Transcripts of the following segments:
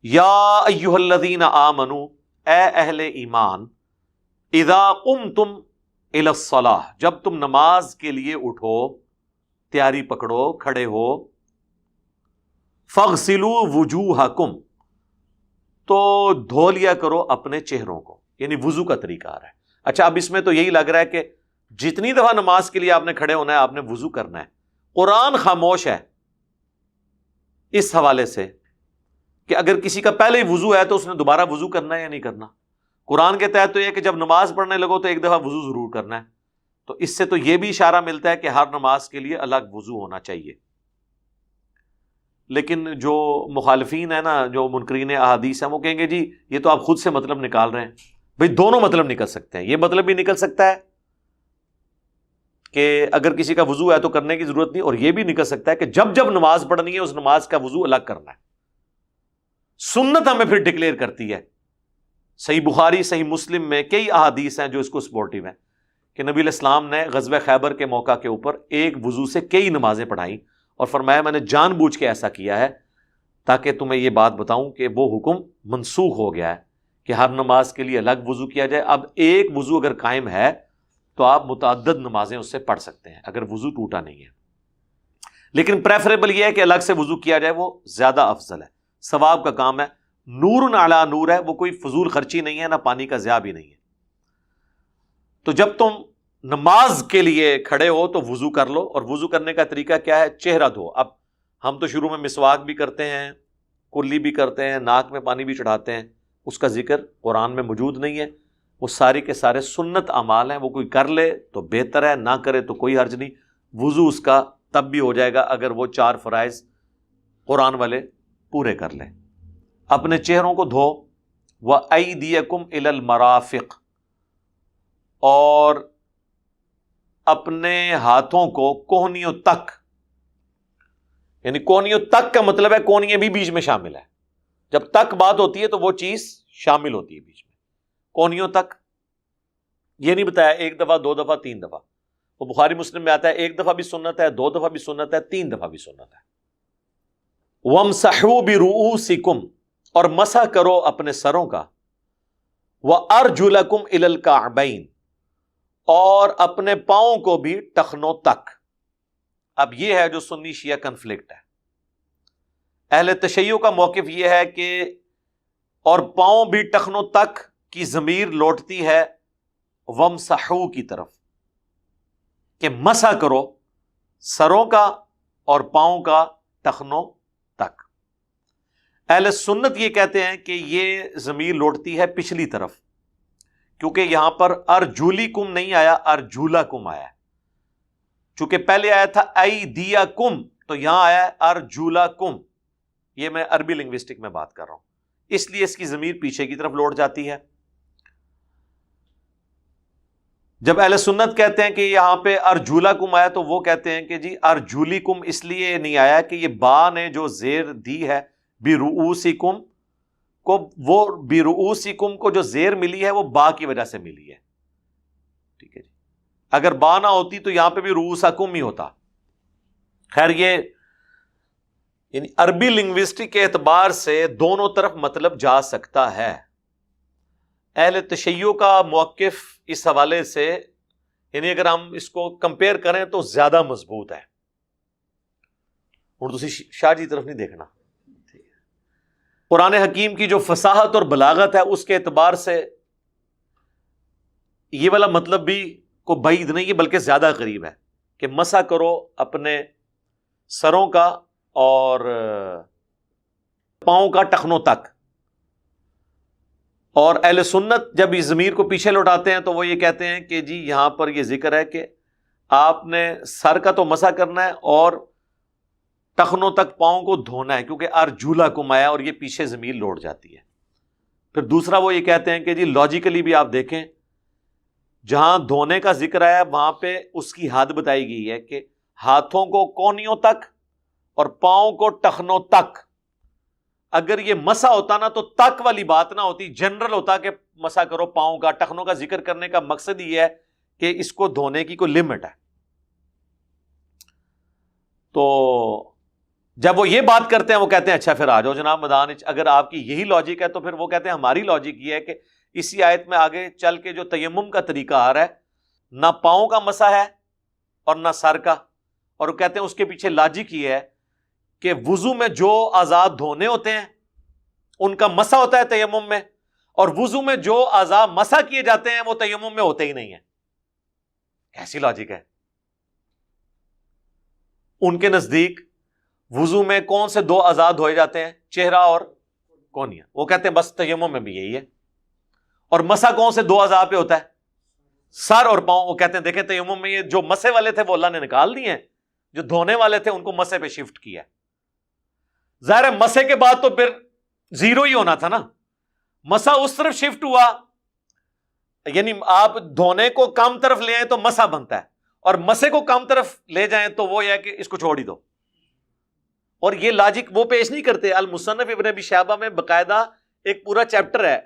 یا ایھا الذین آمنوا، اے اہل ایمان، اذا قمتم الی الصلاۃ، جب تم نماز کے لیے اٹھو، تیاری پکڑو، کھڑے ہو، فاغسلوا وجوہکم، تو دھو لیا کرو اپنے چہروں کو، یعنی وضو کا طریقہ آ رہا ہے۔ اچھا، اب اس میں تو یہی لگ رہا ہے کہ جتنی دفعہ نماز کے لیے آپ نے کھڑے ہونا ہے آپ نے وضو کرنا ہے۔ قرآن خاموش ہے اس حوالے سے کہ اگر کسی کا پہلے ہی وضو ہے تو اس نے دوبارہ وضو کرنا ہے یا نہیں کرنا۔ قرآن کے تحت تو یہ کہ جب نماز پڑھنے لگو تو ایک دفعہ وضو ضرور کرنا ہے، تو اس سے تو یہ بھی اشارہ ملتا ہے کہ ہر نماز کے لیے الگ وضو ہونا چاہیے۔ لیکن جو مخالفین ہیں نا، جو منکرین احادیث ہیں، وہ کہیں گے جی یہ تو آپ خود سے مطلب نکال رہے ہیں۔ بھئی دونوں مطلب نکل سکتے ہیں، یہ مطلب بھی نکل سکتا ہے کہ اگر کسی کا وضو ہے تو کرنے کی ضرورت نہیں، اور یہ بھی نکل سکتا ہے کہ جب جب نماز پڑھنی ہے اس نماز کا وضو الگ کرنا ہے۔ سنت ہمیں پھر ڈکلیئر کرتی ہے، صحیح بخاری صحیح مسلم میں کئی احادیث ہیں جو اس کو سپورٹیو ہیں کہ نبی علیہ السلام نے غزوہ خیبر کے موقع کے اوپر ایک وضو سے کئی نمازیں پڑھائیں، اور فرمایا میں نے جان بوجھ کے ایسا کیا ہے تاکہ تمہیں یہ بات بتاؤں کہ وہ حکم منسوخ ہو گیا ہے کہ ہر نماز کے لیے الگ وضو کیا جائے۔ اب ایک وضو اگر قائم ہے تو آپ متعدد نمازیں اس سے پڑھ سکتے ہیں اگر وضو ٹوٹا نہیں ہے، لیکن پریفریبل یہ ہے کہ الگ سے وضو کیا جائے، وہ زیادہ افضل ہے، ثواب کا کام ہے، نور علی نور ہے، وہ کوئی فضول خرچی نہیں ہے، نہ پانی کا ضیاع بھی نہیں ہے۔ تو جب تم نماز کے لیے کھڑے ہو تو وضو کر لو، اور وضو کرنے کا طریقہ کیا ہے؟ چہرہ دھو۔ اب ہم تو شروع میں مسواک بھی کرتے ہیں، کلی بھی کرتے ہیں، ناک میں پانی بھی چڑھاتے ہیں، اس کا ذکر قرآن میں موجود نہیں ہے، وہ سارے کے سارے سنت اعمال ہیں، وہ کوئی کر لے تو بہتر ہے، نہ کرے تو کوئی حرج نہیں، وضو اس کا تب بھی ہو جائے گا اگر وہ 4 فرائض قرآن والے پورے کر لیں۔ اپنے چہروں کو دھو، وَأَيْدِيَكُمْ إِلَى الْمَرَافِقِ، اور اپنے ہاتھوں کو کوہنیوں تک، یعنی کوہنیوں تک کا مطلب ہے کوہنیاں بھی بیچ میں شامل ہے، جب تک بات ہوتی ہے تو وہ چیز شامل ہوتی ہے بیچ میں، کوہنیوں تک۔ یہ نہیں بتایا 1 دفعہ 2 دفعہ 3 دفعہ، وہ بخاری مسلم میں آتا ہے 1 دفعہ بھی سنت ہے، 2 دفعہ بھی سنت ہے، 3 دفعہ بھی سنت ہے۔ وَامْسَحُوا بِرُؤُوسِكُمْ، اور مسح کرو اپنے سروں کا، وَأَرْجُلَكُمْ إِلَى الْكَعْبَيْنِ، اور اپنے پاؤں کو بھی ٹخنوں تک۔ اب یہ ہے جو سنی شیعہ کنفلکٹ ہے۔ اہل تشیع کا موقف یہ ہے کہ اور پاؤں بھی ٹخنوں تک کی ضمیر لوٹتی ہے وَامْسَحُوا کی طرف، کہ مسح کرو سروں کا اور پاؤں کا ٹخنوں تک۔ اہل سنت یہ کہتے ہیں کہ یہ ضمیر لوٹتی ہے پچھلی طرف، کیونکہ یہاں پر ارجولیکم نہیں آیا، ارجولکم آیا، چونکہ پہلے آیا تھا ایدیکم، تو یہاں آیا ہے ارجولکم۔ یہ میں عربی لنگوسٹک میں بات کر رہا ہوں، اس لیے اس کی ضمیر پیچھے کی طرف لوٹ جاتی ہے۔ جب اہل سنت کہتے ہیں کہ یہاں پہ ارجولکم آیا تو وہ کہتے ہیں کہ جی ارجولیکم اس لیے نہیں آیا کہ یہ با نے جو زیر دی ہے برؤوسکم کو، وہ برؤوسکم کو جو زیر ملی ہے وہ با کی وجہ سے ملی ہے، ٹھیک ہے جی۔ اگر با نہ ہوتی تو یہاں پہ بھی رؤوسکم ہی ہوتا۔ خیر، یہ یعنی عربی لنگوسٹک کے اعتبار سے دونوں طرف مطلب جا سکتا ہے۔ اہل تشیع کا موقف اس حوالے سے، یعنی اگر ہم اس کو کمپیئر کریں تو زیادہ مضبوط ہے۔ اور دوسری شاہ جی طرف نہیں دیکھنا، قرآن حکیم کی جو فصاحت اور بلاغت ہے اس کے اعتبار سے یہ والا مطلب بھی کوئی بعید نہیں ہے، بلکہ زیادہ قریب ہے کہ مسح کرو اپنے سروں کا اور پاؤں کا ٹخنوں تک۔ اور اہل سنت جب اس ضمیر کو پیچھے لوٹاتے ہیں تو وہ یہ کہتے ہیں کہ جی یہاں پر یہ ذکر ہے کہ آپ نے سر کا تو مسح کرنا ہے اور ٹخنوں تک پاؤں کو دھونا ہے، کیونکہ ارجولکم آیا اور یہ پیچھے ضمیر لوٹ جاتی ہے۔ پھر دوسرا وہ یہ کہتے ہیں کہ جی لاجیکلی بھی آپ دیکھیں، جہاں دھونے کا ذکر آیا وہاں پہ اس کی حد بتائی گئی ہے کہ ہاتھوں کو کونیوں تک اور پاؤں کو ٹخنوں تک۔ اگر یہ مسح ہوتا نا تو تک والی بات نہ ہوتی، جنرل ہوتا کہ مسح کرو پاؤں کا۔ ٹخنوں کا ذکر کرنے کا مقصد یہ ہے کہ اس کو دھونے کی کوئی لمٹ ہے۔ تو جب وہ یہ بات کرتے ہیں وہ کہتے ہیں اچھا پھر آ جاؤ جناب میدان، اگر آپ کی یہی لاجک ہے تو پھر وہ کہتے ہیں ہماری لاجک یہ ہے کہ اسی آیت میں آگے چل کے جو تیمم کا طریقہ آ رہا ہے، نہ پاؤں کا مسح ہے اور نہ سر کا، اور وہ کہتے ہیں اس کے پیچھے لاجک یہ ہے کہ وضو میں جو اعضاء دھونے ہوتے ہیں ان کا مسح ہوتا ہے تیمم میں، اور وضو میں جو اعضاء مسح کیے جاتے ہیں وہ تیمم میں ہوتے ہی نہیں ہیں۔ کیسی لاجک ہے؟ ان کے نزدیک وضو میں کون سے دو اعضاء دھوئے جاتے ہیں؟ چہرہ اور کونیا۔ وہ کہتے ہیں بس تیمم میں بھی یہی ہے۔ اور مسح کون سے دو اعضاء پہ ہوتا ہے؟ سر اور پاؤں۔ وہ کہتے ہیں دیکھیں تیمم میں یہ جو مسح والے تھے وہ اللہ نے نکال دیے ہیں، جو دھونے والے تھے ان کو مسح پہ شفٹ کیا۔ ظاہر ہے مسح کے بعد تو پھر زیرو ہی ہونا تھا نا، مسح اس طرف شفٹ ہوا، یعنی آپ دھونے کو کم طرف لے آئیں تو مسح بنتا ہے، اور مسح کو کم طرف لے جائیں تو وہ یہ ہے کہ اس کو چھوڑ ہی دو۔ اور یہ لاجک وہ پیش نہیں کرتے۔ المصنف ابن ابی شیبہ میں باقاعدہ ایک پورا چیپٹر ہے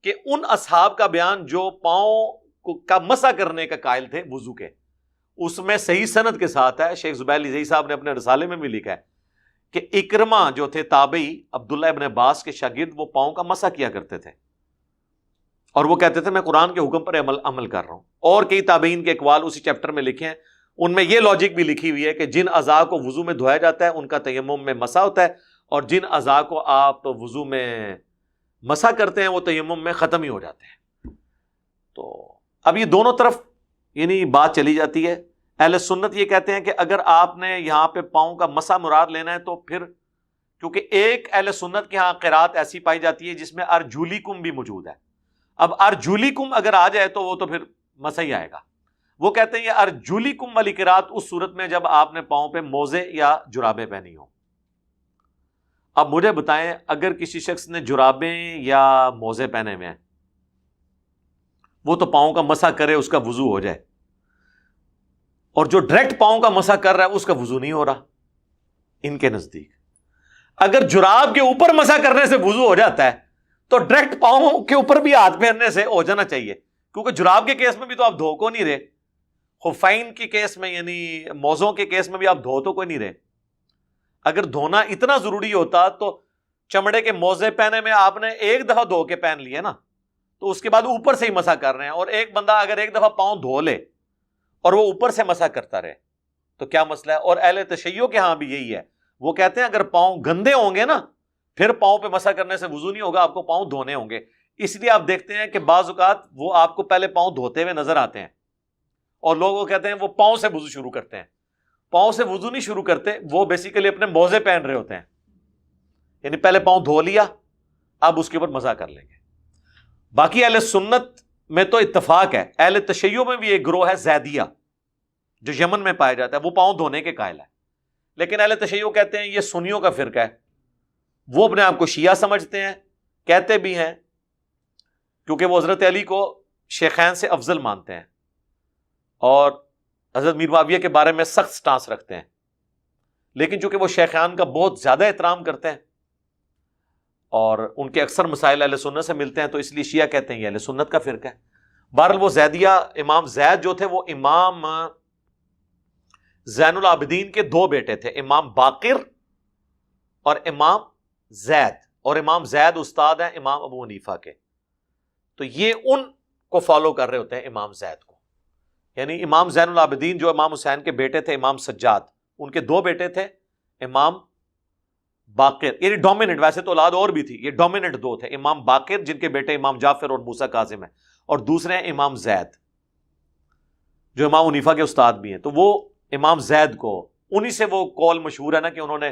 کہ ان اصحاب کا بیان جو پاؤں کا مسح کرنے کا قائل تھے وضو کے، اس میں صحیح سند کے ساتھ ہے۔ شیخ زبیر لذیذ صاحب نے اپنے رسالے میں بھی لکھا ہے کہ اکرمہ جو تھے تابعی عبداللہ ابن عباس کے شاگرد، وہ پاؤں کا مسح کیا کرتے تھے، اور وہ کہتے تھے میں قرآن کے حکم پر عمل کر رہا ہوں۔ اور کئی تابعین کے اقوال اسی چیپٹر میں لکھے ہیں، ان میں یہ لاجک بھی لکھی ہوئی ہے کہ جن اعضاء کو وضو میں دھویا جاتا ہے ان کا تیمم میں مسح ہوتا ہے، اور جن اعضاء کو آپ وضو میں مسح کرتے ہیں وہ تیمم میں ختم ہی ہو جاتے ہیں۔ تو اب یہ دونوں طرف یعنی بات چلی جاتی ہے۔ اہل سنت یہ کہتے ہیں کہ اگر آپ نے یہاں پہ پاؤں کا مسح مراد لینا ہے تو پھر، کیونکہ ایک اہل سنت کے ہاں قرات ایسی پائی جاتی ہے جس میں ارجولیکم بھی موجود ہے، اب ارجولیکم اگر آ جائے تو وہ تو پھر مسح ہی آئے گا۔ وہ کہتے ہیں یہ ارجولیکم والی قرات اس صورت میں جب آپ نے پاؤں پہ موزے یا جرابیں پہنی ہوں۔ اب مجھے بتائیں اگر کسی شخص نے جرابیں یا موزے پہنے ہوئے ہیں، وہ تو پاؤں کا مسح کرے اس کا وضو ہو جائے، اور جو ڈائریکٹ پاؤں کا مسح کر رہا ہے اس کا وضو نہیں ہو رہا ان کے نزدیک۔ اگر جراب کے اوپر مسح کرنے سے وضو ہو جاتا ہے تو ڈائریکٹ پاؤں کے اوپر بھی ہاتھ پھیرنے سے ہو جانا چاہیے، کیونکہ جراب کے کیس میں بھی تو آپ دھو کو نہیں رہے، خفین کے کیس میں یعنی موزوں کے کیس میں بھی آپ دھو تو کوئی نہیں رہے۔ اگر دھونا اتنا ضروری ہوتا تو چمڑے کے موزے پہنے میں آپ نے ایک دفعہ دھو کے پہن لیے نا، تو اس کے بعد اوپر سے ہی مسح کر رہے ہیں، اور ایک بندہ اگر ایک دفعہ پاؤں دھو لے اور وہ اوپر سے مسح کرتا رہے تو کیا مسئلہ ہے؟ اور اہل تشیع کے ہاں بھی یہی ہے، وہ کہتے ہیں اگر پاؤں گندے ہوں گے نا پھر پاؤں پہ مسح کرنے سے وضو نہیں ہوگا، آپ کو پاؤں دھونے ہوں گے۔ اس لیے آپ دیکھتے ہیں کہ بعض اوقات وہ آپ کو پہلے پاؤں دھوتے ہوئے نظر آتے ہیں، اور لوگ وہ کہتے ہیں وہ پاؤں سے وضو شروع کرتے ہیں۔ پاؤں سے وضو نہیں شروع کرتے، وہ بیسیکلی اپنے موزے پہن رہے ہوتے ہیں، یعنی پہلے پاؤں دھو لیا اب اس کے اوپر مسح کر لیں گے۔ باقی اہل سنت میں تو اتفاق ہے، اہل تشیع میں بھی ایک گروہ ہے زیدیہ جو یمن میں پایا جاتا ہے، وہ پاؤں دھونے کے قائل ہے، لیکن اہل تشیع کہتے ہیں یہ سنیوں کا فرقہ ہے، وہ اپنے آپ کو شیعہ سمجھتے ہیں، کہتے بھی ہیں کیونکہ وہ حضرت علی کو شیخین سے افضل مانتے ہیں اور حضرت میر معاویہ کے بارے میں سخت سٹانس رکھتے ہیں، لیکن چونکہ وہ شیخان کا بہت زیادہ احترام کرتے ہیں اور ان کے اکثر مسائل اہل سنت سے ملتے ہیں، تو اس لیے شیعہ کہتے ہیں یہ اہل سنت کا فرقہ ہے۔ بہرحال وہ زیدیہ، امام زید جو تھے وہ امام زین العابدین کے دو بیٹے تھے، امام باقر اور امام زید، اور امام زید استاد ہیں امام ابو حنیفہ کے، تو یہ ان کو فالو کر رہے ہوتے ہیں امام زید کو، یعنی امام زین العابدین جو امام حسین کے بیٹے تھے امام سجاد، ان کے دو بیٹے تھے امام باقر، یعنی ڈومیننٹ، ویسے تو اولاد اور بھی تھی، یہ ڈومیننٹ دو تھے، امام باقر جن کے بیٹے امام جعفر اور موسیٰ کاظم ہیں، اور دوسرے ہیں امام زید جو امام حنیفہ کے استاد بھی ہیں۔ تو وہ امام زید کو، انہی سے وہ قول مشہور ہے نا کہ انہوں نے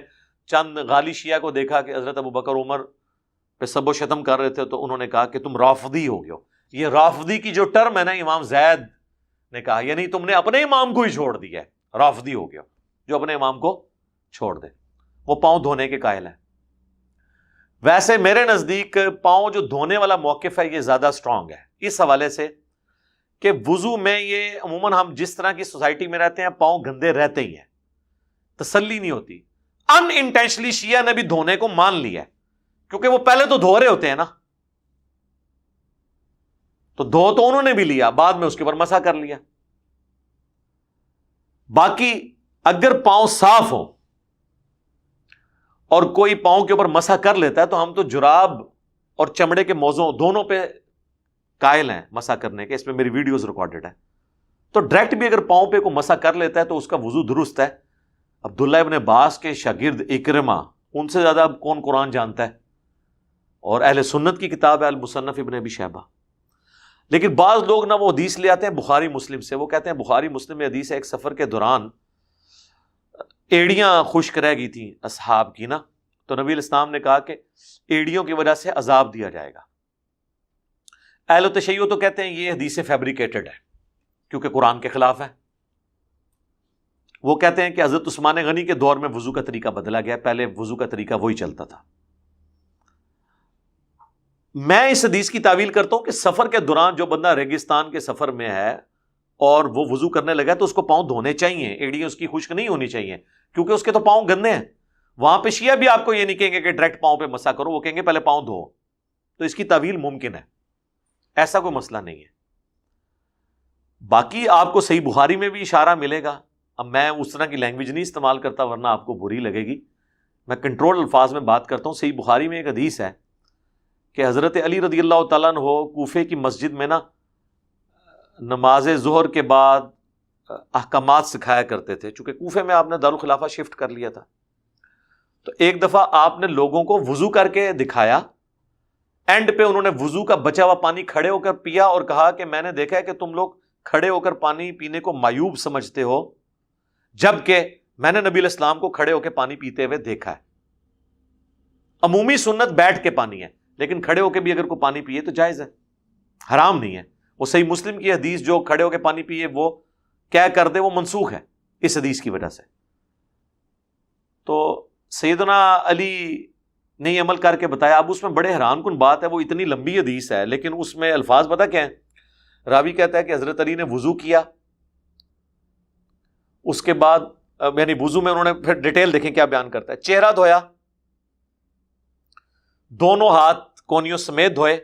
چند غالی شیعہ کو دیکھا کہ حضرت ابو بکر عمر پہ سب و شتم کر رہے تھے، تو انہوں نے کہا کہ تم رافضی ہو گئے ہو۔ یہ رافضی کی جو ٹرم ہے نا امام زید نے کہا، یعنی تم نے اپنے امام کو ہی چھوڑ دیا ہے، رافضی ہو گئے ہو، جو اپنے امام کو چھوڑ دے۔ وہ پاؤں دھونے کے قائل ہیں۔ ویسے میرے نزدیک پاؤں جو دھونے والا موقف ہے یہ زیادہ سٹرونگ ہے اس حوالے سے کہ وضو میں یہ عموماً ہم جس طرح کی سوسائٹی میں رہتے ہیں پاؤں گندے رہتے ہی ہیں، تسلی نہیں ہوتی۔ ان انٹینشنلی شیعہ نے بھی دھونے کو مان لیا ہے، کیونکہ وہ پہلے تو دھو رہے ہوتے ہیں نا، تو دھو تو انہوں نے بھی لیا، بعد میں اس کے اوپر مسح کر لیا۔ باقی اگر پاؤں صاف ہو اور کوئی پاؤں کے اوپر مسح کر لیتا ہے تو ہم تو جراب اور چمڑے کے موزوں دونوں پہ قائل ہیں مسح کرنے کے، اس میں میری ویڈیوز ریکارڈڈ ہے. تو ڈائریکٹ بھی اگر پاؤں پہ کوئی مسح کر لیتا ہے تو اس کا وضو درست ہے. عبداللہ ابن عباس کے شاگرد اکرمہ، ان سے زیادہ اب کون قرآن جانتا ہے، اور اہل سنت کی کتاب ہے المصنف ابن ابی شیبہ. لیکن بعض لوگ نا وہ حدیث لے آتے ہیں بخاری مسلم سے، وہ کہتے ہیں بخاری مسلم میں حدیث ہے ایک سفر کے دوران ایڑیاں خشک رہ گئی تھیں اصحاب کی نا، تو نبی علیہ السلام نے کہا کہ ایڑیوں کی وجہ سے عذاب دیا جائے گا. اہل تشیع تو کہتے ہیں یہ حدیث فیبریکیٹڈ ہے کیونکہ قرآن کے خلاف ہے. وہ کہتے ہیں کہ حضرت عثمان غنی کے دور میں وضو کا طریقہ بدلا گیا، پہلے وضو کا طریقہ وہی چلتا تھا. میں اس حدیث کی تعویل کرتا ہوں کہ سفر کے دوران جو بندہ ریگستان کے سفر میں ہے اور وہ وضو کرنے لگا تو اس کو پاؤں دھونے چاہیے، ایڑیاں اس کی خشک نہیں ہونی چاہیے کیونکہ اس کے تو پاؤں گندے ہیں. وہاں پہ شیعہ بھی آپ کو یہ نہیں کہیں گے کہ ڈائریکٹ پاؤں پہ مسح کرو، وہ کہیں گے پہلے پاؤں دھو. تو اس کی تعویل ممکن ہے، ایسا کوئی مسئلہ نہیں ہے. باقی آپ کو صحیح بخاری میں بھی اشارہ ملے گا. اب میں اس طرح کی لینگویج نہیں استعمال کرتا ورنہ آپ کو بری لگے گی، میں کنٹرول الفاظ میں بات کرتا ہوں. صحیح بخاری میں ایک حدیث ہے کہ حضرت علی رضی اللہ تعالیٰ عنہ کوفے کی مسجد میں نا نماز ظہر کے بعد احکامات سکھایا کرتے تھے. چونکہ کوفے میں آپ نے دارالخلافہ شفٹ کر لیا تھا، تو ایک دفعہ آپ نے لوگوں کو وضو کر کے دکھایا. اینڈ پہ انہوں نے وضو کا بچا ہوا پانی کھڑے ہو کر پیا اور کہا کہ میں نے دیکھا ہے کہ تم لوگ کھڑے ہو کر پانی پینے کو معیوب سمجھتے ہو، جبکہ میں نے نبی علیہ السلام کو کھڑے ہو کے پانی پیتے ہوئے دیکھا ہے. عمومی سنت بیٹھ کے پانی ہے، لیکن کھڑے ہو کے بھی اگر کوئی پانی پیے تو جائز ہے، حرام نہیں ہے. وہ صحیح مسلم کی حدیث جو کھڑے ہو کے پانی پیے وہ کیا کر دے وہ منسوخ ہے اس حدیث کی وجہ سے. تو سیدنا علی نے یہ عمل کر کے بتایا. اب اس میں بڑے حیران کن بات ہے، وہ اتنی لمبی حدیث ہے لیکن اس میں الفاظ پتہ کیا ہیں؟ راوی کہتا ہے کہ حضرت علی نے وضو کیا، اس کے بعد یعنی وضو میں انہوں نے پھر ڈیٹیل دیکھیں کیا بیان کرتا ہے. چہرہ دھویا، دونوں ہاتھ کونیوں سمیت دھوئے.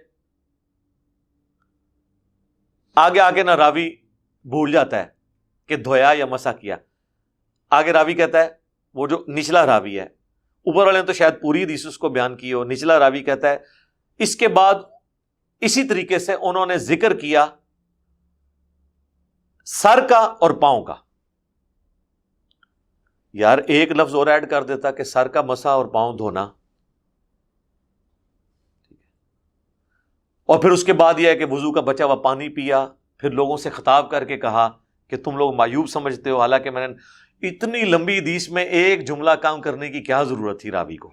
آگے آگے نہ راوی بھول جاتا ہے کہ دھویا یا مسح کیا. آگے راوی کہتا ہے، وہ جو نچلا راوی ہے، اوپر والے نے تو شاید پوری حدیث اس کو بیان کی ہو، نچلا راوی کہتا ہے اس کے بعد اسی طریقے سے انہوں نے ذکر کیا سر کا اور پاؤں کا. یار ایک لفظ اور ایڈ کر دیتا کہ سر کا مسح اور پاؤں دھونا، اور پھر اس کے بعد یہ ہے کہ وضو کا بچا ہوا پانی پیا. پھر لوگوں سے خطاب کر کے کہا کہ تم لوگ معیوب سمجھتے ہو، حالانکہ میں نے اتنی لمبی حدیث میں ایک جملہ کام کرنے کی کیا ضرورت تھی راوی کو؟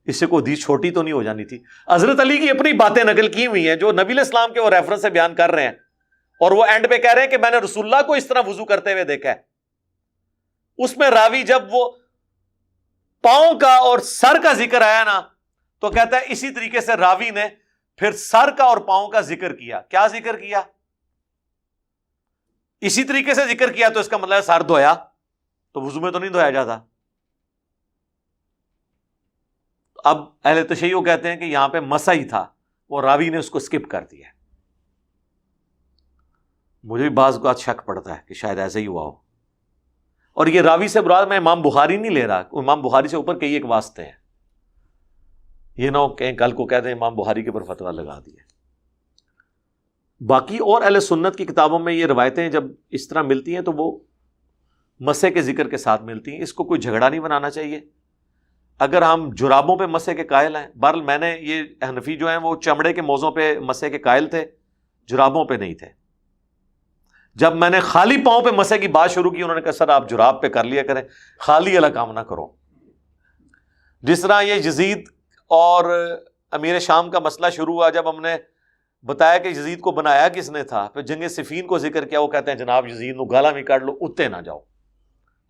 اس سے کوئی حدیث چھوٹی تو نہیں ہو جانی تھی. حضرت علی کی اپنی باتیں نقل کی ہوئی ہیں جو نبی علیہ السلام کے وہ ریفرنس سے بیان کر رہے ہیں، اور وہ اینڈ پہ کہہ رہے ہیں کہ میں نے رسول اللہ کو اس طرح وضو کرتے ہوئے دیکھا ہے. اس میں راوی جب وہ پاؤں کا اور سر کا ذکر آیا نا تو کہتا ہے اسی طریقے سے راوی نے پھر سر کا اور پاؤں کا ذکر کیا. کیا ذکر کیا؟ اسی طریقے سے ذکر کیا، تو اس کا مطلب ہے سر دھویا، تو وضو میں تو نہیں دھویا جاتا. اب اہل تشیع کہتے ہیں کہ یہاں پہ مسح ہی تھا، وہ راوی نے اس کو سکپ کر دیا. مجھے بھی بعض اوقات شک پڑتا ہے کہ شاید ایسا ہی ہوا ہو. اور یہ راوی سے مراد میں امام بخاری نہیں لے رہا، امام بخاری سے اوپر کئی ایک واسطے ہیں. یہ نہ ہو کہیں کل کو کہتے ہیں امام بخاری کے اوپر فتویٰ لگا دیا. باقی اور اہل سنت کی کتابوں میں یہ روایتیں جب اس طرح ملتی ہیں تو وہ مسح کے ذکر کے ساتھ ملتی ہیں. اس کو کوئی جھگڑا نہیں بنانا چاہیے. اگر ہم جرابوں پہ مسح کے قائل ہیں، بہرحال میں نے یہ حنفی جو ہیں وہ چمڑے کے موزوں پہ مسح کے قائل تھے، جرابوں پہ نہیں تھے. جب میں نے خالی پاؤں پہ مسح کی بات شروع کی انہوں نے کہا سر آپ جراب پہ کر لیا کریں، خالی والا کام نہ کرو. جس طرح یہ یزید اور امیر شام کا مسئلہ شروع ہوا، جب ہم نے بتایا کہ یزید کو بنایا کس نے تھا، پھر جنگ صفین کو ذکر کیا، وہ کہتے ہیں جناب یزید نو گالا بھی کاٹ لو اتے نہ جاؤ.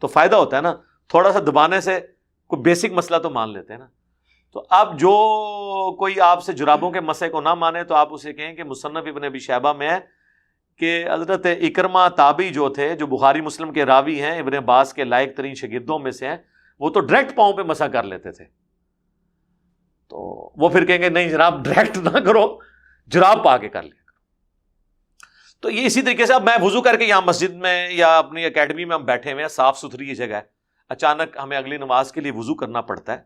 تو فائدہ ہوتا ہے نا، تھوڑا سا دبانے سے کوئی بیسک مسئلہ تو مان لیتے ہیں نا. تو اب جو کوئی آپ سے جرابوں کے مسح کو نہ مانے تو آپ اسے کہیں کہ مصنف ابن ابی شیبہ میں ہے کہ حضرت اکرمہ تابعی جو تھے، جو بخاری مسلم کے راوی ہیں، ابن عباس کے لائق ترین شاگردوں میں سے ہیں، وہ تو ڈائریکٹ پاؤں پہ مسح کر لیتے تھے. تو وہ پھر کہیں گے نہیں جناب ڈائریکٹ نہ کرو، جراب پا کے کر لیا. تو یہ اسی طریقے سے اب میں وضو کر کے یہاں مسجد میں یا اپنی اکیڈمی میں ہم بیٹھے ہوئے ہیں، صاف ستھری یہ جگہ ہے. اچانک ہمیں اگلی نماز کے لیے وضو کرنا پڑتا ہے،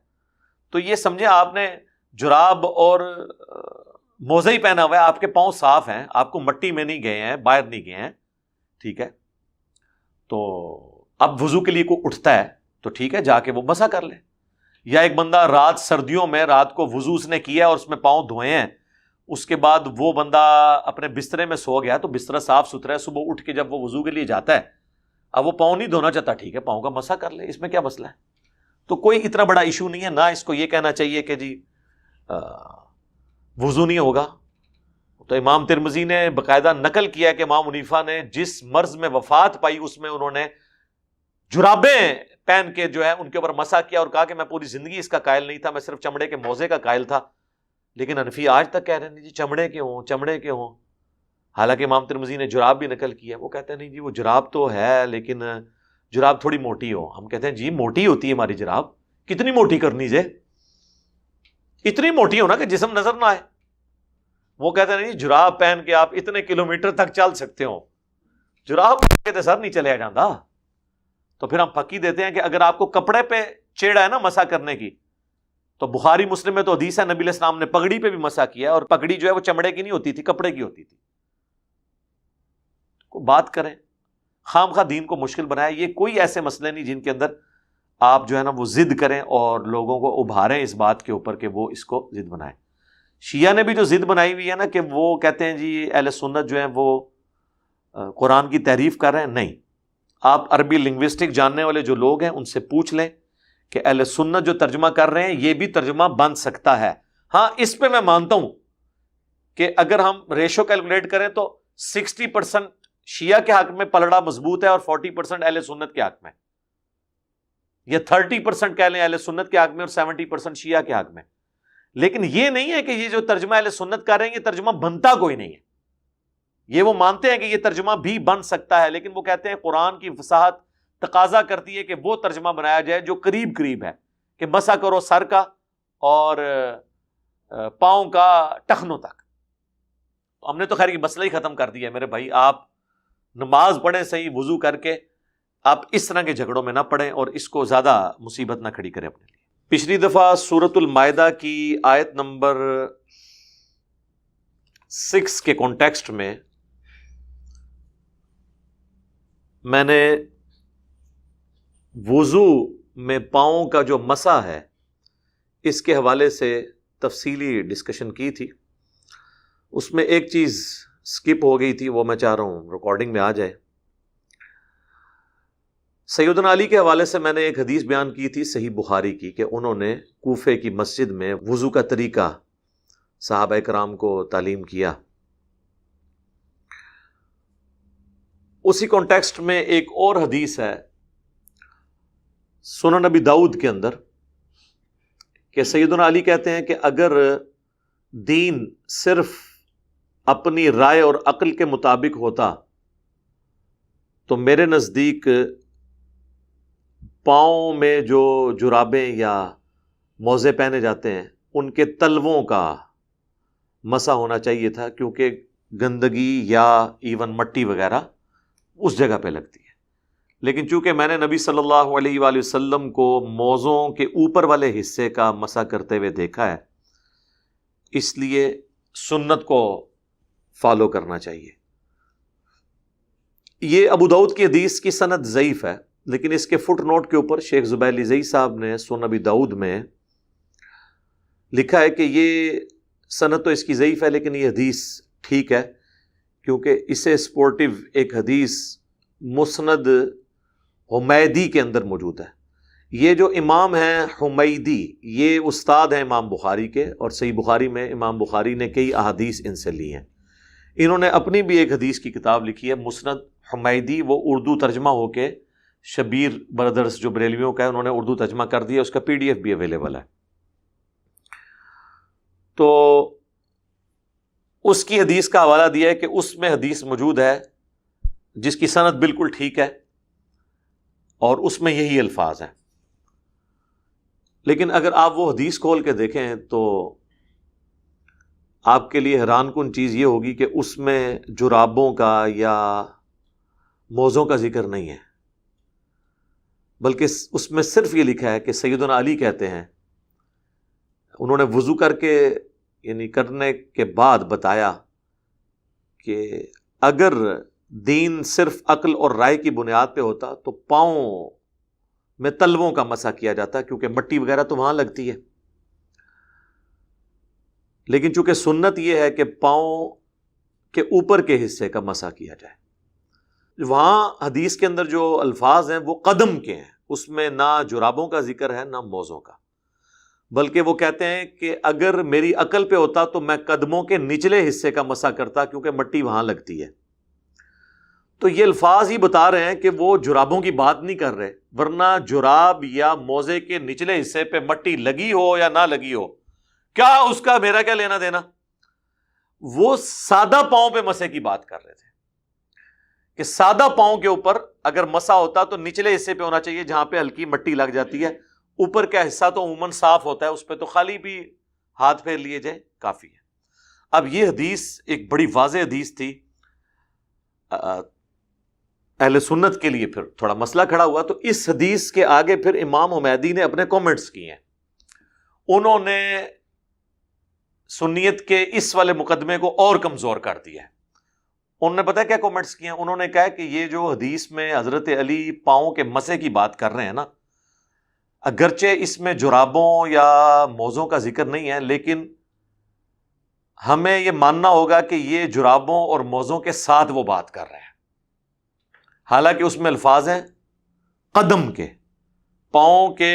تو یہ سمجھیں آپ نے جراب اور موزہ ہی پہنا ہوا ہے، آپ کے پاؤں صاف ہیں، آپ کو مٹی میں نہیں گئے ہیں، باہر نہیں گئے ہیں، ٹھیک ہے، تو اب وضو کے لیے کوئی اٹھتا ہے تو ٹھیک ہے، جا کے وہ مسح کر لے. یا ایک بندہ رات سردیوں میں رات کو وضو اس نے کیا اور اس میں پاؤں دھوئے ہیں، اس کے بعد وہ بندہ اپنے بسترے میں سو گیا تو بسترا صاف ستھرا ہے، صبح اٹھ کے جب وہ وضو کے لیے جاتا ہے اب وہ پاؤں نہیں دھونا چاہتا، ٹھیک ہے، پاؤں کا مسح کر لے، اس میں کیا مسئلہ ہے؟ تو کوئی اتنا بڑا ایشو نہیں ہے. نہ اس کو یہ کہنا چاہیے کہ جی وضو نہیں ہوگا. تو امام ترمذی نے باقاعدہ نقل کیا کہ امام حنیفہ نے جس مرض میں وفات پائی اس میں انہوں نے جرابیں پہن کے جو ہے ان کے اوپر مسح کیا اور کہا کہ میں پوری زندگی اس کا قائل نہیں تھا، میں صرف چمڑے کے موزے کا قائل تھا. لیکن حنفی آج تک کہہ رہے ہیں جی چمڑے کے ہوں، چمڑے کے ہوں. حالانکہ امام ترمذی نے جراب بھی نقل کیا، وہ کہتے ہیں نہیں جی وہ جراب تو ہے لیکن جراب تھوڑی موٹی ہو. ہم کہتے ہیں جی موٹی ہوتی ہے ہماری جراب، کتنی موٹی کرنی جے، اتنی موٹی ہو نا کہ جسم نظر نہ آئے. وہ کہتے ہیں نہیں جراب پہن کے آپ اتنے کلومیٹر تک چل سکتے ہو، جراب پہن کے سر نہیں چلیا جاتا. تو پھر ہم پکی دیتے ہیں کہ اگر آپ کو کپڑے پہ چیڑا ہے نا مسح کرنے کی، تو بخاری مسلم میں تو حدیث ہے نبی علیہ السلام نے پگڑی پہ بھی مسح کیا، اور پگڑی جو ہے وہ چمڑے کی نہیں ہوتی تھی، کپڑے کی ہوتی تھی. بات کریں، خام خواہ دین کو مشکل بنایا. یہ کوئی ایسے مسئلے نہیں جن کے اندر آپ جو ہے نا وہ ضد کریں اور لوگوں کو ابھاریں اس بات کے اوپر کہ وہ اس کو ضد بنائیں. شیعہ نے بھی جو ضد بنائی ہوئی ہے نا کہ وہ کہتے ہیں جی اہل سنت جو ہیں وہ قرآن کی تحریف کر رہے ہیں. نہیں، آپ عربی لنگوسٹک جاننے والے جو لوگ ہیں ان سے پوچھ لیں کہ اہل سنت جو ترجمہ کر رہے ہیں یہ بھی ترجمہ بن سکتا ہے. ہاں اس پہ میں مانتا ہوں کہ اگر ہم ریشو کیلکولیٹ کریں تو 60% شیعہ کے حق میں پلڑا مضبوط ہے اور 40% اہل سنت کے حق میں، یا 30% کہہ لیں اہل سنت کے حق میں اور 70% شیعہ کے حق میں. لیکن یہ نہیں ہے کہ یہ جو ترجمہ اہل سنت کر رہے ہیں یہ ترجمہ بنتا کوئی نہیں ہے. یہ وہ مانتے ہیں کہ یہ ترجمہ بھی بن سکتا ہے، لیکن وہ کہتے ہیں قرآن کی فصاحت تقاضا کرتی ہے کہ وہ ترجمہ بنایا جائے جو قریب قریب ہے، کہ مسح کرو سر کا اور پاؤں کا ٹخنوں تک. ہم نے تو خیر یہ مسئلہ ہی ختم کر دیا ہے میرے بھائی. آپ نماز پڑھیں صحیح وضو کر کے، آپ اس طرح کے جھگڑوں میں نہ پڑیں اور اس کو زیادہ مصیبت نہ کھڑی کریں اپنے لیے. پچھلی دفعہ سورۃ المائدہ کی آیت نمبر 6 کے کانٹیکسٹ میں میں نے وضو میں پاؤں کا جو مسح ہے اس کے حوالے سے تفصیلی ڈسکشن کی تھی. اس میں ایک چیز سکپ ہو گئی تھی، وہ میں چاہ رہا ہوں ریکارڈنگ میں آ جائے. سیدنا علی کے حوالے سے میں نے ایک حدیث بیان کی تھی صحیح بخاری کی، کہ انہوں نے کوفے کی مسجد میں وضو کا طریقہ صحابہ کرام کو تعلیم کیا. اسی کانٹیکسٹ میں ایک اور حدیث ہے سنن نبی داؤد کے اندر کہ سیدنا علی کہتے ہیں کہ اگر دین صرف اپنی رائے اور عقل کے مطابق ہوتا تو میرے نزدیک پاؤں میں جو جرابیں یا موزے پہنے جاتے ہیں ان کے تلووں کا مسح ہونا چاہیے تھا، کیونکہ گندگی یا ایون مٹی وغیرہ اس جگہ پہ لگتی ہے. لیکن چونکہ میں نے نبی صلی اللہ علیہ وآلہ وسلم کو موزوں کے اوپر والے حصے کا مسح کرتے ہوئے دیکھا ہے، اس لیے سنت کو فالو کرنا چاہیے. یہ ابو داؤد کی حدیث کی سند ضعیف ہے، لیکن اس کے فٹ نوٹ کے اوپر شیخ زبیر لیزئی صاحب نے سنن نبی داؤد میں لکھا ہے کہ یہ سند تو اس کی ضعیف ہے لیکن یہ حدیث ٹھیک ہے، کیونکہ اسے سپورٹیو ایک حدیث مسند حمیدی کے اندر موجود ہے. یہ جو امام ہیں حمیدی یہ استاد ہیں امام بخاری کے، اور صحیح بخاری میں امام بخاری نے کئی احادیث ان سے لی ہیں. انہوں نے اپنی بھی ایک حدیث کی کتاب لکھی ہے مسند حمیدی، وہ اردو ترجمہ ہو کے شبیر بردرز جو بریلویوں کا ہے انہوں نے اردو ترجمہ کر دیا، اس کا PDF بھی اویلیبل ہے. تو اس کی حدیث کا حوالہ دیا ہے کہ اس میں حدیث موجود ہے جس کی سند بالکل ٹھیک ہے اور اس میں یہی الفاظ ہیں. لیکن اگر آپ وہ حدیث کھول کے دیکھیں تو آپ کے لیے حیران کن چیز یہ ہوگی کہ اس میں جرابوں کا یا موزوں کا ذکر نہیں ہے. بلکہ اس میں صرف یہ لکھا ہے کہ سیدنا علی کہتے ہیں، انہوں نے وضو کر کے یعنی کرنے کے بعد بتایا کہ اگر دین صرف عقل اور رائے کی بنیاد پہ ہوتا تو پاؤں میں تلووں کا مسح کیا جاتا، کیونکہ مٹی وغیرہ تو وہاں لگتی ہے، لیکن چونکہ سنت یہ ہے کہ پاؤں کے اوپر کے حصے کا مسح کیا جائے۔ وہاں حدیث کے اندر جو الفاظ ہیں وہ قدم کے ہیں، اس میں نہ جرابوں کا ذکر ہے نہ موزوں کا، بلکہ وہ کہتے ہیں کہ اگر میری عقل پہ ہوتا تو میں قدموں کے نچلے حصے کا مسح کرتا، کیونکہ مٹی وہاں لگتی ہے۔ تو یہ الفاظ ہی بتا رہے ہیں کہ وہ جرابوں کی بات نہیں کر رہے، ورنہ جراب یا موزے کے نچلے حصے پہ مٹی لگی ہو یا نہ لگی ہو، کیا اس کا میرا کیا لینا دینا؟ وہ سادہ پاؤں پہ مسح کی بات کر رہے تھے کہ سادہ پاؤں کے اوپر اگر مسح ہوتا تو نچلے حصے پہ ہونا چاہیے جہاں پہ ہلکی مٹی لگ جاتی ہے، اوپر کا حصہ تو عموماً صاف ہوتا ہے، اس پہ تو خالی بھی ہاتھ پھیر لیے جائے کافی ہے۔ اب یہ حدیث ایک بڑی واضح حدیث تھی، اہل سنت کے لیے پھر تھوڑا مسئلہ کھڑا ہوا، تو اس حدیث کے آگے پھر امام حمیدی نے اپنے کومنٹس کیے ہیں۔ انہوں نے سنیت کے اس والے مقدمے کو اور کمزور کر دیا ہے۔ انہوں نے پتہ کیا کومنٹس کیے ہیں؟ انہوں نے کہا کہ یہ جو حدیث میں حضرت علی پاؤں کے مسح کی بات کر رہے ہیں نا، اگرچہ اس میں جرابوں یا موزوں کا ذکر نہیں ہے، لیکن ہمیں یہ ماننا ہوگا کہ یہ جرابوں اور موزوں کے ساتھ وہ بات کر رہے ہیں، حالانکہ اس میں الفاظ ہیں قدم کے، پاؤں کے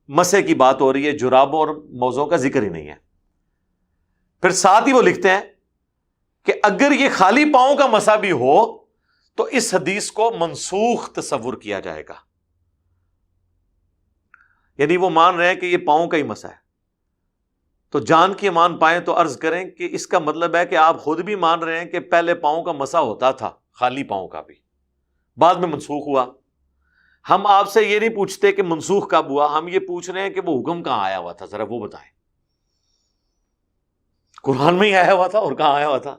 مسح کی بات ہو رہی ہے، جرابوں اور موزوں کا ذکر ہی نہیں ہے۔ پھر ساتھ ہی وہ لکھتے ہیں کہ اگر یہ خالی پاؤں کا مسح بھی ہو تو اس حدیث کو منسوخ تصور کیا جائے گا، یعنی وہ مان رہے ہیں کہ یہ پاؤں کا ہی مسح ہے۔ تو جان کی امان پائیں تو عرض کریں کہ اس کا مطلب ہے کہ آپ خود بھی مان رہے ہیں کہ پہلے پاؤں کا مسح ہوتا تھا، خالی پاؤں کا بھی، بعد میں منسوخ ہوا۔ ہم آپ سے یہ نہیں پوچھتے کہ منسوخ کب ہوا، ہم یہ پوچھ رہے ہیں کہ وہ حکم کہاں آیا ہوا تھا، ذرا وہ بتائیں۔ قرآن میں ہی آیا ہوا تھا اور کہاں آیا ہوا تھا؟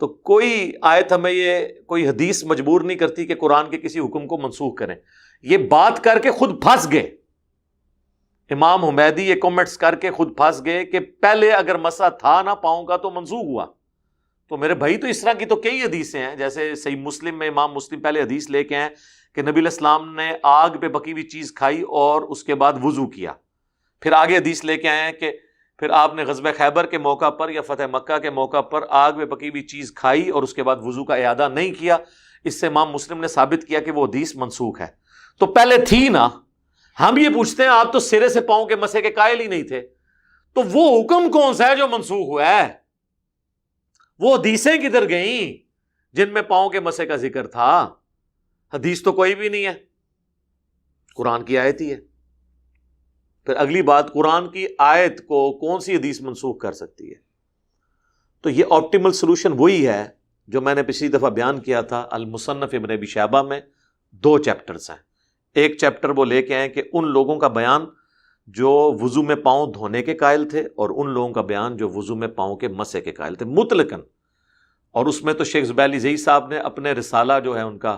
تو کوئی آیت ہمیں یہ کوئی حدیث مجبور نہیں کرتی کہ قرآن کے کسی حکم کو منسوخ کریں۔ یہ بات کر کے خود پھنس گئے امام حمیدی، یہ کمنٹس کر کے خود پھنس گئے کہ پہلے اگر مسح تھا نا پاؤں کا تو منسوخ ہوا۔ تو میرے بھائی تو اس طرح کی تو کئی حدیثیں ہیں، جیسے صحیح مسلم میں امام مسلم پہلے حدیث لے کے ہیں کہ نبی علیہ السلام نے آگ پہ پکی ہوئی چیز کھائی اور اس کے بعد وضو کیا۔ پھر آگے حدیث لے کے آئے ہیں کہ پھر آپ نے غزوہ خیبر کے موقع پر یا فتح مکہ کے موقع پر آگ میں پکی ہوئی چیز کھائی اور اس کے بعد وضو کا اعادہ نہیں کیا۔ اس سے امام مسلم نے ثابت کیا کہ وہ حدیث منسوخ ہے۔ تو پہلے تھی نا، ہم یہ پوچھتے ہیں آپ تو سرے سے پاؤں کے مسح کے قائل ہی نہیں تھے، تو وہ حکم کون سا ہے جو منسوخ ہوا ہے؟ وہ حدیثیں کدھر گئیں جن میں پاؤں کے مسح کا ذکر تھا؟ حدیث تو کوئی بھی نہیں ہے، قرآن کی آیت ہی ہے۔ پھر اگلی بات، قرآن کی آیت کو کون سی حدیث منسوخ کر سکتی ہے؟ تو یہ آپٹیمل سولوشن وہی ہے جو میں نے پچھلی دفعہ بیان کیا تھا۔ المصنف ابن ابی شیبہ میں 2 چیپٹرز ہیں، ایک چیپٹر وہ لے کے آئے کہ ان لوگوں کا بیان جو وضو میں پاؤں دھونے کے قائل تھے اور ان لوگوں کا بیان جو وضو میں پاؤں کے مسح کے قائل تھے مطلقاً۔ اور اس میں تو شیخ زبیلی زئی صاحب نے اپنے رسالہ جو ہے ان کا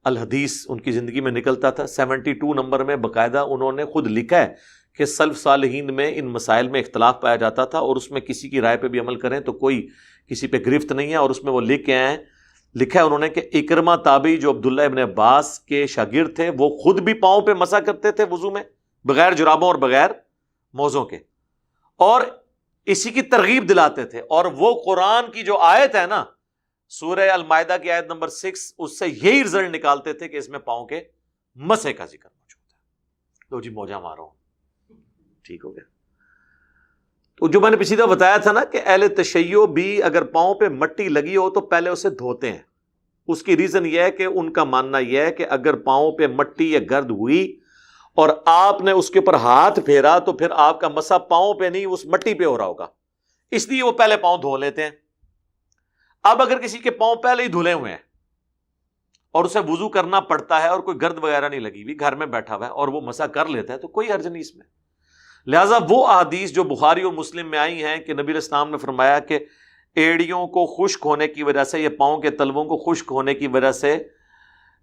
الحدیث ان کی زندگی میں نکلتا تھا، 72 نمبر میں باقاعدہ انہوں نے خود لکھا ہے کہ سلف صالحین میں ان مسائل میں اختلاف پایا جاتا تھا اور اس میں کسی کی رائے پہ بھی عمل کریں تو کوئی کسی پہ گرفت نہیں ہے۔ اور اس میں وہ لکھ کے آئے ہیں، لکھا ہے انہوں نے کہ اکرمہ تابعی جو عبداللہ ابن عباس کے شاگرد تھے وہ خود بھی پاؤں پہ مسح کرتے تھے وضو میں، بغیر جرابوں اور بغیر موزوں کے، اور اسی کی ترغیب دلاتے تھے۔ اور وہ قرآن کی جو آیت ہے نا، سورہ المائدہ کی آیت نمبر 6، اس سے یہی رزلٹ نکالتے تھے کہ اس میں پاؤں کے مسح کا ذکر موجود ہے۔ تو جی موجہ مارو، ٹھیک ہو گیا۔ تو جو میں نے پچھلی دفعہ بتایا تھا نا کہ اہل تشیع بھی اگر پاؤں پہ مٹی لگی ہو تو پہلے اسے دھوتے ہیں۔ اس کی ریزن یہ ہے کہ ان کا ماننا یہ ہے کہ اگر پاؤں پہ مٹی یا گرد ہوئی اور آپ نے اس کے اوپر ہاتھ پھیرا تو پھر آپ کا مسح پاؤں پہ نہیں اس مٹی پہ ہو رہا ہوگا، اس لیے وہ پہلے پاؤں دھو لیتے ہیں۔ اب اگر کسی کے پاؤں پہلے ہی دھلے ہوئے ہیں اور اسے وضو کرنا پڑتا ہے اور کوئی گرد وغیرہ نہیں لگی ہوئی، گھر میں بیٹھا ہوا ہے اور وہ مسح کر لیتا ہے تو کوئی حرج نہیں اس میں۔ لہٰذا وہ احادیث جو بخاری اور مسلم میں آئی ہیں کہ نبی علیہ السلام نے فرمایا کہ ایڑیوں کو خشک ہونے کی وجہ سے یا پاؤں کے تلووں کو خشک ہونے کی وجہ سے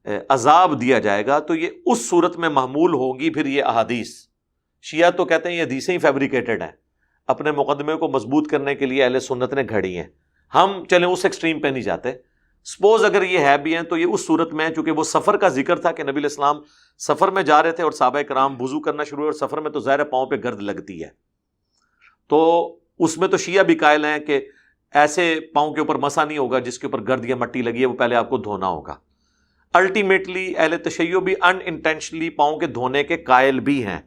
عذاب دیا جائے گا تو یہ اس صورت میں محمول ہوگی پھر یہ احادیث. شیعہ تو کہتے ہیں یہ حدیثیں ہی فیبریکیٹڈ ہیں، اپنے مقدمے کو مضبوط کرنے کے لیے اہل سنت نے گھڑی ہیں. ہم چلیں اس ایکسٹریم پہ نہیں جاتے. سپوز اگر یہ ہے بھی ہیں تو یہ اس صورت میں، چونکہ وہ سفر کا ذکر تھا کہ نبی علیہ السلام سفر میں جا رہے تھے اور صحابہ کرام وضو کرنا شروع ہوئے، اور سفر میں تو ظاہر پاؤں پہ گرد لگتی ہے، تو اس میں تو شیعہ بھی قائل ہیں کہ ایسے پاؤں کے اوپر مسا نہیں ہوگا جس کے اوپر گرد یا مٹی لگی ہے، وہ پہلے آپ کو دھونا ہوگا. الٹیمیٹلی اہل تشیع بھی ان انٹینشنلی پاؤں کے دھونے کے قائل بھی ہیں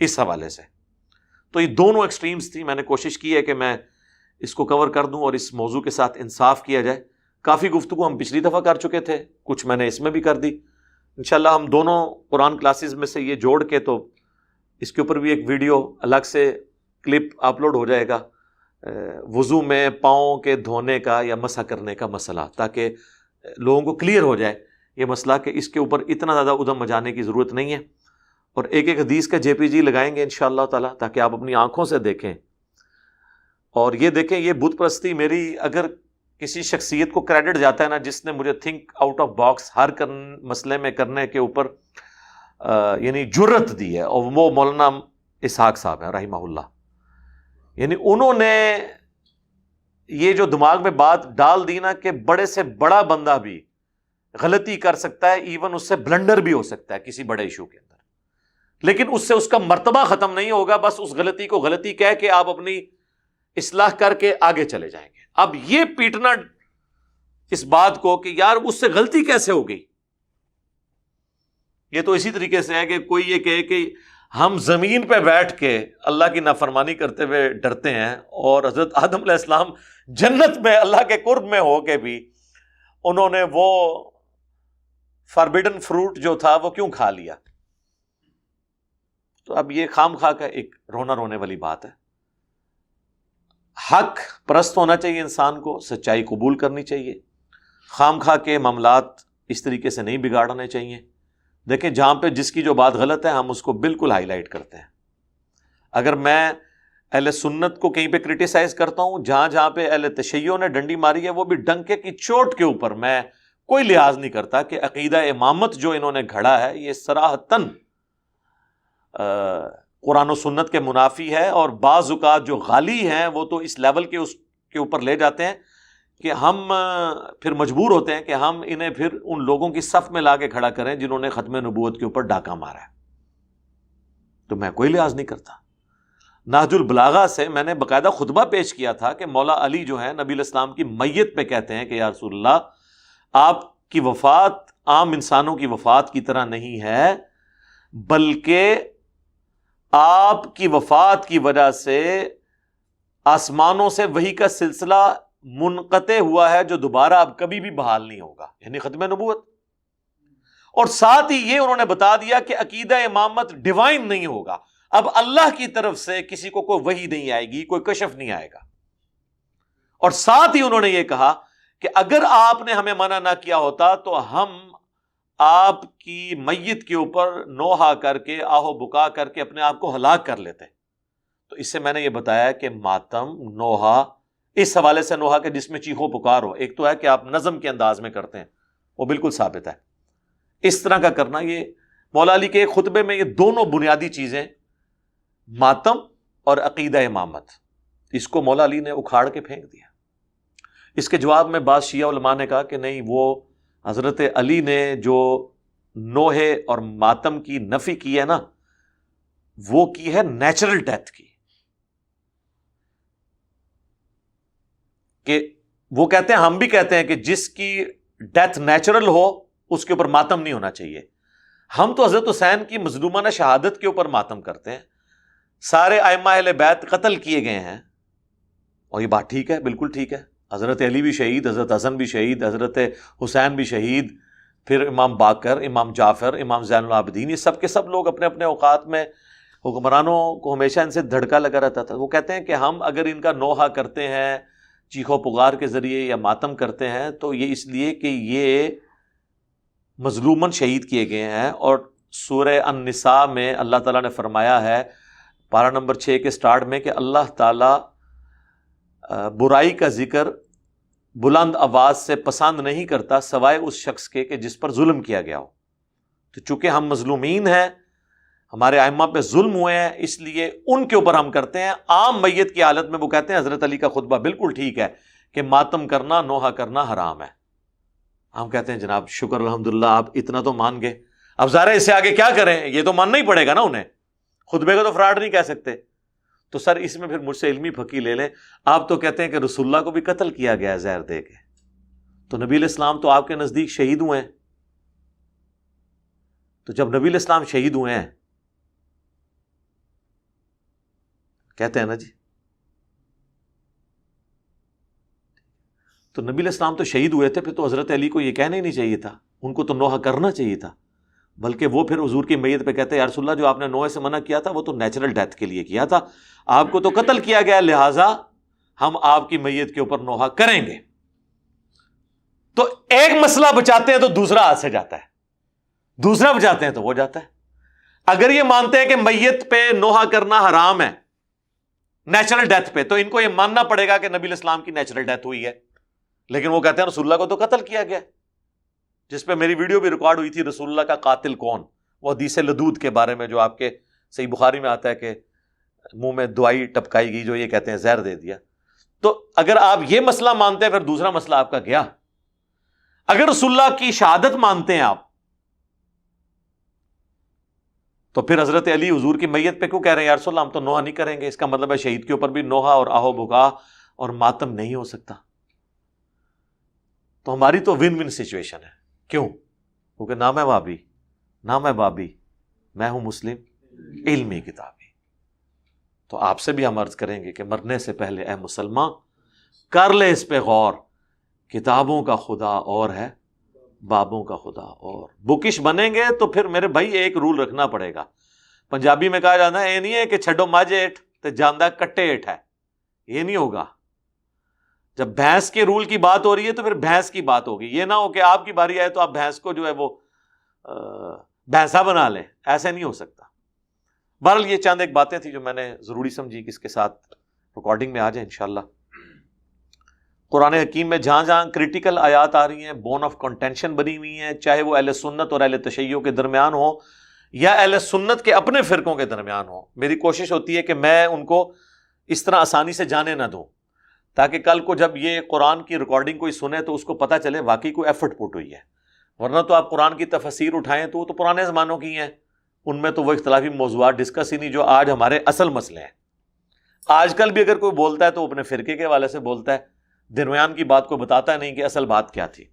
اس حوالے سے. تو یہ دونوں ایکسٹریمز تھی. میں نے کوشش کی ہے کہ میں اس کو کور کر دوں اور اس موضوع کے ساتھ انصاف کیا جائے. کافی گفتگو ہم پچھلی دفعہ کر چکے تھے، کچھ میں نے اس میں بھی کر دی. انشاءاللہ ہم دونوں قرآن کلاسز میں سے یہ جوڑ کے تو اس کے اوپر بھی ایک ویڈیو الگ سے کلپ اپلوڈ ہو جائے گا، وضو میں پاؤں کے دھونے کا یا مسح کرنے کا مسئلہ، تاکہ لوگوں کو کلیئر ہو جائے یہ مسئلہ کہ اس کے اوپر اتنا زیادہ ادھم مچانے کی ضرورت نہیں ہے. اور ایک ایک حدیث کا جے پی جی لگائیں گے انشاءاللہ تعالی، تاکہ آپ اپنی آنکھوں سے دیکھیں اور یہ دیکھیں. یہ بت پرستی میری اگر کسی شخصیت کو کریڈٹ جاتا ہے نا، جس نے مجھے تھنک آؤٹ آف باکس ہر مسئلے میں کرنے کے اوپر یعنی جرت دی ہے، اور وہ مولانا اسحاق صاحب ہیں رحمہ اللہ. یعنی انہوں نے یہ جو دماغ میں بات ڈال دی نا کہ بڑے سے بڑا بندہ بھی غلطی کر سکتا ہے، ایون اس سے بلنڈر بھی ہو سکتا ہے کسی بڑے ایشو کے اندر، لیکن اس سے اس کا مرتبہ ختم نہیں ہوگا. بس اس غلطی کو غلطی کہہ کے آپ اپنی اصلاح کر کے آگے چلے جائیں گے. اب یہ پیٹنا اس بات کو کہ یار اس سے غلطی کیسے ہو گئی، یہ تو اسی طریقے سے ہے کہ کوئی یہ کہے کہ ہم زمین پہ بیٹھ کے اللہ کی نافرمانی کرتے ہوئے ڈرتے ہیں، اور حضرت آدم علیہ السلام جنت میں اللہ کے قرب میں ہو کے بھی انہوں نے وہ فاربیڈن فروٹ جو تھا وہ کیوں کھا لیا. تو اب یہ خام خواہ کا ایک رونا رونے والی بات ہے. حق پرست ہونا چاہیے انسان کو، سچائی قبول کرنی چاہیے، خام خواہ کے معاملات اس طریقے سے نہیں بگاڑنے چاہیے. دیکھیں جہاں پہ جس کی جو بات غلط ہے ہم اس کو بالکل ہائی لائٹ کرتے ہیں. اگر میں اہل سنت کو کہیں پہ کرٹیسائز کرتا ہوں، جہاں جہاں پہ اہل تشیع نے ڈنڈی ماری ہے وہ بھی ڈنکے کی چوٹ کے اوپر، میں کوئی لحاظ نہیں کرتا کہ عقیدہ امامت جو انہوں نے گھڑا ہے یہ صراحتاً قرآن و سنت کے منافی ہے. اور بعض اوقات جو غالی ہیں وہ تو اس لیول کے اس کے اوپر لے جاتے ہیں کہ ہم پھر مجبور ہوتے ہیں کہ ہم انہیں پھر ان لوگوں کی صف میں لا کے کھڑا کریں جنہوں نے ختم نبوت کے اوپر ڈاکہ مارا ہے. تو میں کوئی لحاظ نہیں کرتا. نہج البلاغہ سے میں نے باقاعدہ خطبہ پیش کیا تھا کہ مولا علی جو ہیں نبی علیہ السلام کی میت پہ کہتے ہیں کہ یا رسول اللہ آپ کی وفات عام انسانوں کی وفات کی طرح نہیں ہے، بلکہ آپ کی وفات کی وجہ سے آسمانوں سے وحی کا سلسلہ منقطع ہوا ہے جو دوبارہ اب کبھی بھی بحال نہیں ہوگا، یعنی ختم نبوت. اور ساتھ ہی یہ انہوں نے بتا دیا کہ عقیدہ امامت ڈیوائن نہیں ہوگا، اب اللہ کی طرف سے کسی کو کوئی وحی نہیں آئے گی، کوئی کشف نہیں آئے گا. اور ساتھ ہی انہوں نے یہ کہا کہ اگر آپ نے ہمیں منع نہ کیا ہوتا تو ہم آپ کی میت کے اوپر نوحہ کر کے آہو بکا کر کے اپنے آپ کو ہلاک کر لیتے. تو اس سے میں نے یہ بتایا کہ ماتم نوحہ اس حوالے سے نوحہ کے جس میں چیخو پکار ہو، ایک تو ہے کہ آپ نظم کے انداز میں کرتے ہیں، وہ بالکل ثابت ہے. اس طرح کا کرنا، یہ مولا علی کے ایک خطبے میں یہ دونوں بنیادی چیزیں ماتم اور عقیدہ امامت، اس کو مولا علی نے اکھاڑ کے پھینک دیا. اس کے جواب میں بعض شیعہ علماء نے کہا کہ نہیں، وہ حضرت علی نے جو نوحے اور ماتم کی نفی کی ہے نا، وہ کی ہے نیچرل ڈیتھ کی. کہ وہ کہتے ہیں، ہم بھی کہتے ہیں کہ جس کی ڈیتھ نیچرل ہو اس کے اوپر ماتم نہیں ہونا چاہیے. ہم تو حضرت حسین کی مظلومانہ شہادت کے اوپر ماتم کرتے ہیں. سارے ائمہ اہل بیت قتل کیے گئے ہیں، اور یہ بات ٹھیک ہے، بالکل ٹھیک ہے. حضرت علی بھی شہید، حضرت حسن بھی شہید، حضرت حسین بھی شہید، پھر امام باقر، امام جعفر، امام زین العابدین، یہ سب کے سب لوگ اپنے اپنے اوقات میں حکمرانوں کو ہمیشہ ان سے دھڑکا لگا رہتا تھا. وہ کہتے ہیں کہ ہم اگر ان کا نوحہ کرتے ہیں چیخو پکار کے ذریعے یا ماتم کرتے ہیں تو یہ اس لیے کہ یہ مظلوماً شہید کیے گئے ہیں. اور سورہ النساء میں اللہ تعالیٰ نے فرمایا ہے پارہ نمبر 6 کے سٹارٹ میں کہ اللہ تعالیٰ برائی کا ذکر بلند آواز سے پسند نہیں کرتا سوائے اس شخص کے کہ جس پر ظلم کیا گیا ہو. تو چونکہ ہم مظلومین ہیں، ہمارے ائمہ پہ ظلم ہوئے ہیں، اس لیے ان کے اوپر ہم کرتے ہیں. عام میت کی حالت میں وہ کہتے ہیں حضرت علی کا خطبہ بالکل ٹھیک ہے کہ ماتم کرنا، نوحہ کرنا حرام ہے. ہم کہتے ہیں جناب شکر الحمدللہ آپ اتنا تو مان گئے، اب ظاہر ہے اس سے آگے کیا کریں، یہ تو ماننا ہی پڑے گا نا انہیں، خطبے کو تو فراڈ نہیں کہہ سکتے. تو سر اس میں پھر مجھ سے علمی پھکی لے لیں. آپ تو کہتے ہیں کہ رسول اللہ کو بھی قتل کیا گیا زہر دے کے، تو نبی علیہ السلام تو آپ کے نزدیک شہید ہوئے ہیں. تو جب نبی علیہ السلام شہید ہوئے ہیں، کہتے ہیں نا جی، تو نبی علیہ السلام تو شہید ہوئے تھے، پھر تو حضرت علی کو یہ کہنا ہی نہیں چاہیے تھا، ان کو تو نوحہ کرنا چاہیے تھا. بلکہ وہ پھر حضور کی میت پہ کہتے ہیں یا رسول اللہ جو آپ نے نوحے سے منع کیا تھا وہ تو نیچرل ڈیتھ کے لیے کیا تھا، آپ کو تو قتل کیا گیا، لہٰذا ہم آپ کی میت کے اوپر نوحہ کریں گے. تو ایک مسئلہ بچاتے ہیں تو دوسرا ہاتھ سے جاتا ہے، دوسرا بچاتے ہیں تو وہ جاتا ہے. اگر یہ مانتے ہیں کہ میت پہ نوحہ کرنا حرام ہے نیچرل ڈیتھ پہ، تو ان کو یہ ماننا پڑے گا کہ نبی علیہ السلام کی نیچرل ڈیتھ ہوئی ہے. لیکن وہ کہتے ہیں رسول اللہ کو تو قتل کیا گیا، جس پہ میری ویڈیو بھی ریکارڈ ہوئی تھی، رسول اللہ کا قاتل کون، وہ حدیث لدود کے بارے میں جو آپ کے صحیح بخاری میں آتا ہے کہ منہ میں دوائی ٹپکائی گئی جو یہ کہتے ہیں زہر دے دیا. تو اگر آپ یہ مسئلہ مانتے ہیں پھر دوسرا مسئلہ آپ کا گیا. اگر رسول اللہ کی شہادت مانتے ہیں آپ، تو پھر حضرت علی حضور کی میت پہ کیوں کہہ رہے ہیں یا رسول اللہ ہم تو نوحہ نہیں کریں گے؟ اس کا مطلب ہے شہید کے اوپر بھی نوحہ اور آہو بکا اور ماتم نہیں ہو سکتا. تو ہماری تو ون ون سچویشن ہے. کیوں؟ کیونکہ نہ میں وہابی نہ میں بابی، میں ہوں مسلم علمی کتابی. تو آپ سے بھی ہم عرض کریں گے کہ مرنے سے پہلے اے مسلمان کر لے اس پہ غور، کتابوں کا خدا اور ہے، بابوں کا خدا اور. بکش بنیں گے تو پھر میرے بھائی ایک رول رکھنا پڑے گا. پنجابی میں کہا جاتا ہے یہ نہیں ہے کہ چھڈو ماجھ ہیٹھ تے جاندہ کٹے ہیٹھ ہے، یہ نہیں ہوگا. جب بھینس کے رول کی بات ہو رہی ہے تو پھر بھینس کی بات ہوگی. یہ نہ ہو کہ آپ کی باری آئے تو آپ بھینس کو جو ہے وہ بھینسا بنا لیں، ایسے نہیں ہو سکتا. بہرحال یہ چند ایک باتیں تھیں جو میں نے ضروری سمجھی کہ اس کے ساتھ ریکارڈنگ میں آ جائیں انشاءاللہ. قرآن حکیم میں جہاں جہاں کریٹیکل آیات آ رہی ہیں، بون آف کنٹینشن بنی ہوئی ہیں، چاہے وہ اہل سنت اور اہل تشیع کے درمیان ہو یا اہل سنت کے اپنے فرقوں کے درمیان ہو، میری کوشش ہوتی ہے کہ میں ان کو اس طرح آسانی سے جانے نہ دوں، تاکہ کل کو جب یہ قرآن کی ریکارڈنگ کوئی سنے تو اس کو پتہ چلے واقعی کوئی ایفرٹ پٹ ہوئی ہے. ورنہ تو آپ قرآن کی تفسیر اٹھائیں تو وہ تو پرانے زمانوں کی ہیں، ان میں تو وہ اختلافی موضوعات ڈسکس ہی نہیں جو آج ہمارے اصل مسئلے ہیں. آج کل بھی اگر کوئی بولتا ہے تو وہ اپنے فرقے کے حوالے سے بولتا ہے، درمیان کی بات کو بتاتا ہے نہیں کہ اصل بات کیا تھی.